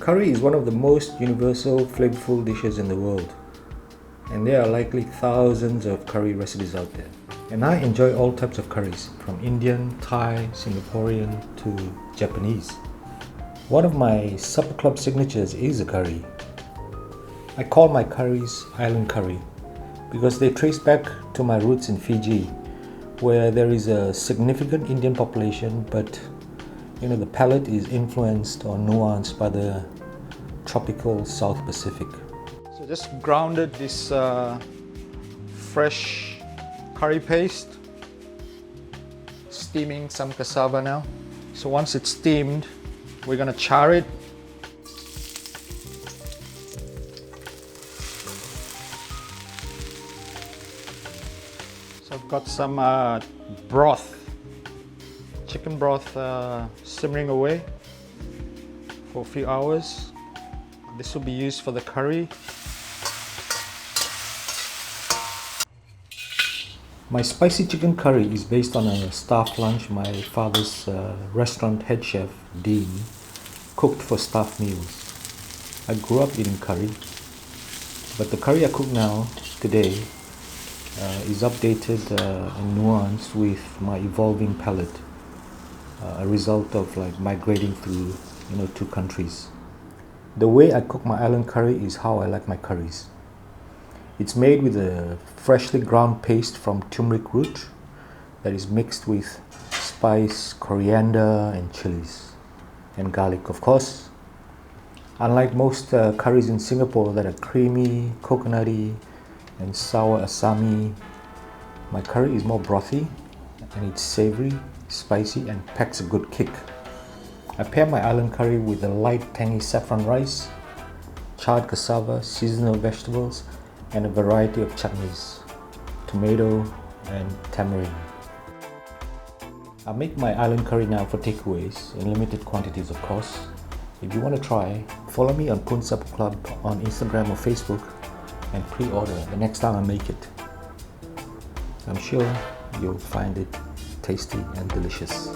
Curry is one of the most universal, flavorful dishes in the world, and there are likely thousands of curry recipes out there. And I enjoy all types of curries, from Indian, Thai, Singaporean to Japanese. One of my Supperclub signatures is a curry. I call my curries island curry because they trace back to my roots in Fiji, where there is a significant Indian population, but the palate is influenced or nuanced by the tropical South Pacific. So just grounded this fresh curry paste, steaming some cassava now. So once it's steamed, we're gonna char it. So I've got some broth, chicken broth simmering away for a few hours. This will be used for the curry. My spicy chicken curry is based on a staff lunch my father's restaurant head chef, Dean, cooked for staff meals. I grew up eating curry, but the curry I cook now, today, is updated and nuanced with my evolving palate, a result of migrating through two countries. The way I cook my island curry is how I like my curries. It's made with a freshly ground paste from tumeric root that is mixed with spice, coriander and chillis, and garlic, of course. Unlike most curries in Singapore that are creamy, coconutty and sour assamy, my curry is more brothy, and it's savoury, spicy and packs a good kick. I pair my island curry with a light tangy saffron rice, charred cassava, seasonal vegetables and a variety of chutneys, tomato and tamarind. I make my island curry now for takeaways in limited quantities, of course. If you want to try, follow me on Supperclub on Instagram or Facebook and pre-order the next time I make it. I'm sure you'll find it tasty and delicious.